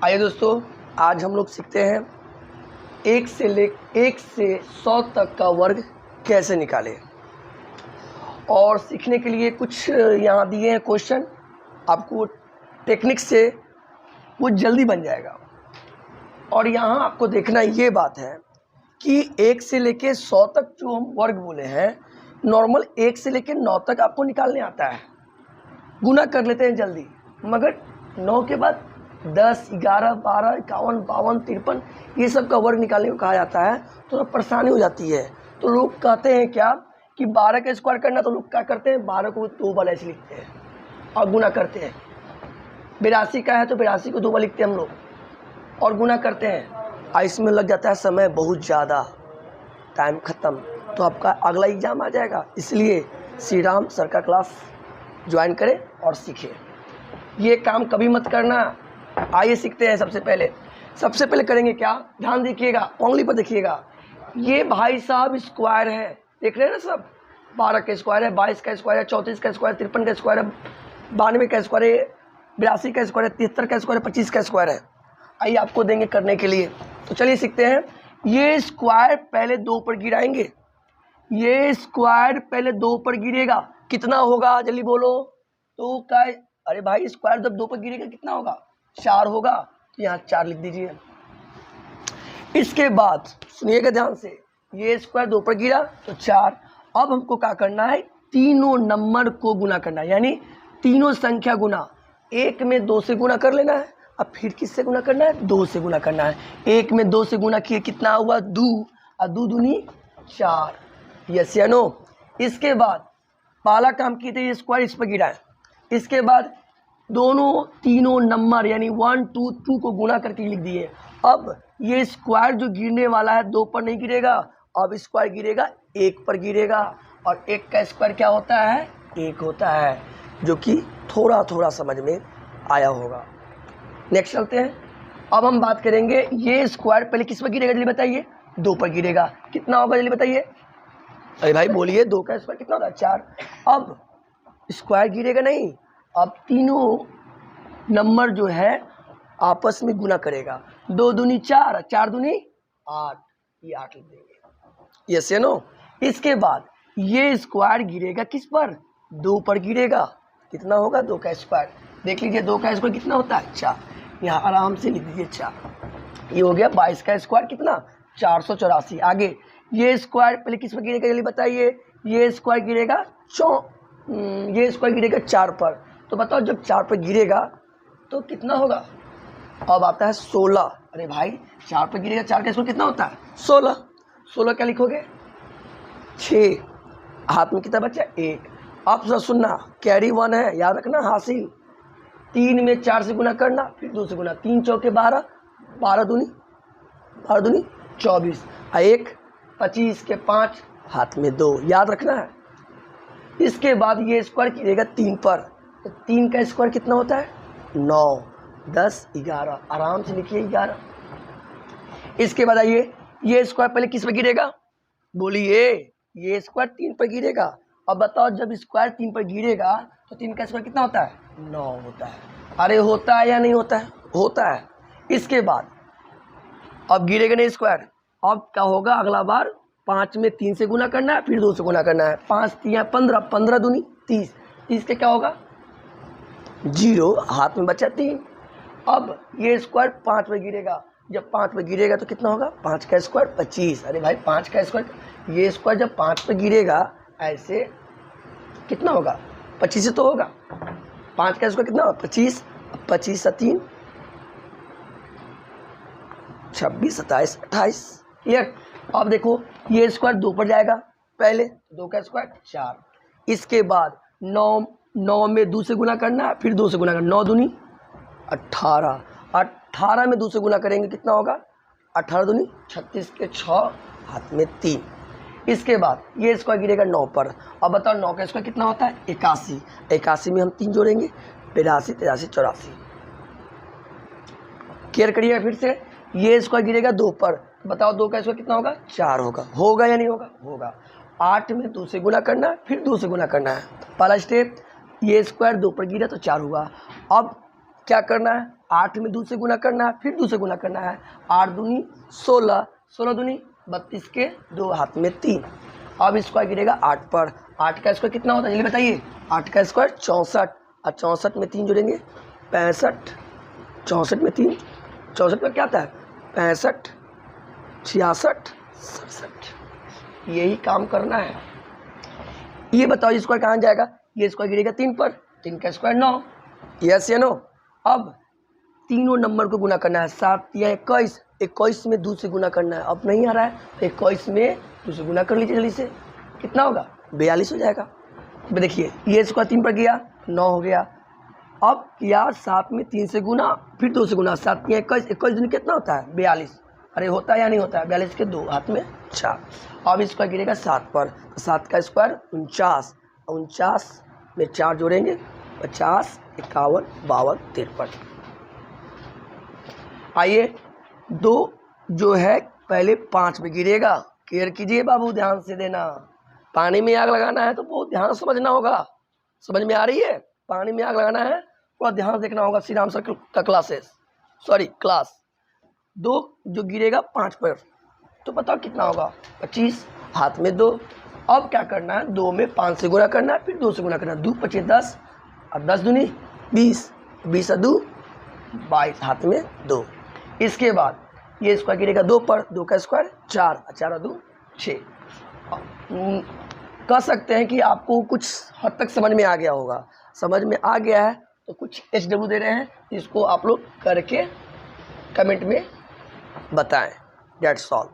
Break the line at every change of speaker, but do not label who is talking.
आइए दोस्तों, आज हम लोग सीखते हैं 1 से 100 तक का वर्ग कैसे निकालें। और सीखने के लिए कुछ यहाँ दिए हैं क्वेश्चन, आपको टेक्निक से वो जल्दी बन जाएगा। और यहाँ आपको देखना ये बात है कि 1 से लेके 100 तक जो हम वर्ग बोले हैं, नॉर्मल 1 से लेके 9 तक आपको निकालने आता है, गुना कर लेते हैं जल्दी। मगर 9 के बाद 10, 11, 12, 51, 52, 53 ये सब का वर्ग निकालने को कहा जाता है, तो परेशानी हो जाती है। तो लोग कहते हैं क्या कि 12 का स्क्वायर करना, तो लोग क्या करते हैं 12 को 2 बार ऐसे लिखते हैं और गुना करते हैं। 82 का है तो 82 को 2 बार लिखते हैं हम लोग और गुना करते हैं। और इसमें लग जाता है समय बहुत ज़्यादा, टाइम ख़त्म, तो आपका अगला एग्ज़ाम आ जाएगा। इसलिए श्री राम सर का क्लास ज्वाइन करें और सीखें। ये काम कभी मत करना। आइए सीखते हैं। सबसे पहले करेंगे क्या, ध्यान देखिएगा, उंगली पर देखिएगा। ये भाई साहब स्क्वायर है, देख रहे हैं ना सब। 12 का स्क्वायर है, 22 का स्क्वायर है, 34 का स्क्वायर है, 53 का स्क्वायर है, 92 का स्क्वायर है, 82 का स्क्वायर है, 73 का स्क्वायर है, 25 का स्क्वायर है। आइए आपको देंगे करने के लिए। तो चलिए सीखते हैं। ये स्क्वायर पहले 2 पर गिराएंगे। ये स्क्वायर पहले 2 पर गिरेगा, कितना होगा जल्दी बोलो। तो क्या, अरे भाई स्क्वायर जब 2 पर गिरेगा कितना होगा, 4 होगा। तो यहाँ 4 लिख दीजिए। इसके बाद सुनिएगा ध्यान से, ये स्क्वायर 2 पर गिरा तो 4। अब हमको क्या करना है, तीनों नंबर को गुना करना है, यानी तीनों संख्या गुना। 1 में 2 से गुना कर लेना है, अब फिर किससे गुना करना है, 2 से गुना करना है। 1 में 2 से गुना किए कितना हुआ, 2, और 2 दूनी 4। यस या नो। इसके बाद पहला काम किए थे, ये स्क्वायर इस पर गिरा है। इसके बाद तीनों नंबर यानी 1, 2, 2 को गुना करके लिख दिए। अब ये स्क्वायर जो गिरने वाला है 2 पर नहीं गिरेगा, अब स्क्वायर गिरेगा 1 पर गिरेगा। और 1 का स्क्वायर क्या होता है, 1 होता है, जो कि थोड़ा थोड़ा समझ में आया होगा। नेक्स्ट चलते हैं। अब हम बात करेंगे, ये स्क्वायर पहले किस पर गिरेगा जल्दी बताइए, 2 पर गिरेगा। कितना होगा जल्दी बताइए, अरे भाई बोलिए, 2 का स्क्वायर कितना होता है, 4। अब स्क्वायर गिरेगा नहीं, अब तीनों नंबर जो है आपस में गुना करेगा। 2 दूनी 4, 4 दूनी 8, ये 8 लिख देंगे। यस या नो। इसके बाद ये स्क्वायर गिरेगा किस पर, 2 पर गिरेगा। कितना होगा, 2 का स्क्वायर। देख लीजिए 2 का स्क्वायर कितना होता है, 4। यहाँ आराम से लिख दीजिए 4। ये हो गया 22 का स्क्वायर कितना, 484। आगे ये स्क्वायर पहले किस पर गिरेगा जल्दी बताइए, ये स्क्वायर गिरेगा 4 पर। तो बताओ जब 4 पर गिरेगा तो कितना होगा, अब आता है 16। अरे भाई 4 पर गिरेगा, 4 का स्क्वायर कितना होता है, 16। 16 क्या लिखोगे, 6। हाथ में कितना बचा, 1। अब सुनना, कैरी 1 है, याद रखना, हासिल। 3 में 4 से गुना करना, फिर 2 से गुना। 3 चौके 12, 12 दूनी 24, 1 25 के 5, हाथ में 2, याद रखना है। इसके बाद ये स्क्वायर गिरेगा 3 पर, तो 3 का स्क्वायर कितना होता है, 9, 10, 11। आराम से लिखिए 11। इसके बाद आइए, ये स्क्वायर पहले किस पर गिरेगा, बोलिए, ये स्क्वायर 3 पर गिरेगा। अब बताओ जब स्क्वायर 3 पर गिरेगा तो 3 का स्क्वायर कितना होता है, 9 होता है। अरे होता है या नहीं होता है, होता है। इसके बाद अब गिरेगा नहीं स्क्वायर, अब क्या होगा, अगला बार 5 में 3 से गुना करना है, फिर 2 से गुना करना है। 5 3 15, 15 दूनी 30, 30 के क्या होगा, 0, हाथ में बचा 3। अब ये स्क्वायर 5 पर गिरेगा, जब 5 पर गिरेगा तो कितना होगा, 5 का स्क्वायर 25। अरे भाई 5 का स्क्वायर, ये स्क्वायर जब 5 पर गिरेगा ऐसे कितना होगा, 25 से तो होगा। 5 का स्क्वायर कितना होगा, 25। 25 से 3, 26, 27, 28। क्लियर। अब देखो ये स्क्वायर 2 पर जाएगा, पहले 2 का स्क्वायर 4। इसके बाद 9 में 2 से गुना करना, फिर 2 से गुना करना। 9 दूनी 18, 18 में 2 से गुना करेंगे कितना होगा, 18 दूनी 36 के 6, हाथ में 3। इसके बाद ये स्क्वायर गिरेगा 9 पर। अब बताओ 9 का स्क्वायर कितना होता है, 81। 81 में हम 3 जोड़ेंगे, 82, 83, 84। क्लियर करिए फिर से। ये स्क्वायर गिरेगा 2 पर, बताओ 2 का स्क्वायर कितना होगा, 4 होगा। होगा या नहीं होगा, होगा। 8 में 2 से गुना करना है, फिर 2 से गुना करना है। पहला स्टेप, ये स्क्वायर 2 पर गिरा तो 4 हुआ। अब क्या करना है, 8 में 2 से गुना करना है, फिर 2 से गुना करना है। 8 दूनी 16, 16 दूनी 32 के 2 हाथ में 3। अब स्क्वायर गिरेगा 8 पर। 8 का स्क्वायर कितना होता है जल्दी बताइए। 8 का स्क्वायर 64, और 64 में 3 जोड़ेंगे 65। 64 में 3, 64 में क्या आता है 65, 66, 67। यही काम करना है। ये बताओ ये स्क्वायर कहाँ जाएगा। ये स्क्वायर गिरेगा 3 पर, 3 का स्क्वायर 9। यस या नो। अब तीनों नंबर को गुना करना है। 7 या 21, 21 में 2 से गुना करना है। अब नहीं आ रहा है तो 21 में 2 से गुना कर लीजिए जल्दी से। कितना होगा 42 हो जाएगा। अब देखिए ये स्क्वायर 3 पर गया 9 हो गया। अब किया 7 में 3 से गुना, फिर 2 से गुना। 7 या 21, 21 दूनी कितना होता है 42। अरे होता है या नहीं होता है। 42 के 2 हाथ में 4। अब स्क्वायर गिरेगा 7 पर, तो 7 का स्क्वायर 49, 49 में 4 जोड़ेंगे 50, 51, 52, 53। आइए 2 जो है पहले 5 में गिरेगा। केयर कीजिए बाबू, ध्यान से देना। पानी में आग लगाना है तो बहुत ध्यान समझना होगा। समझ में आ रही है। पानी में आग लगाना है पूरा ध्यान देखना होगा। श्री राम सर का क्लास 2 जो गिरेगा 5 पर, तो बताओ कितना होगा 25, हाथ में 2। अब क्या करना है 2 में 5 से गुना करना है, फिर 2 से गुना करना है। 2 25 10, और 10 दूनी 20, 20 और 2 22, हाथ में 2। इसके बाद ये स्क्वायर गिरेगा 2 पर, 2 का स्क्वायर 4, और 4 और 2 6। कह सकते हैं कि आपको कुछ हद तक समझ में आ गया होगा। समझ में आ गया है तो कुछ HW दे रहे हैं, इसको आप लोग करके कमेंट में बताएं। That's all.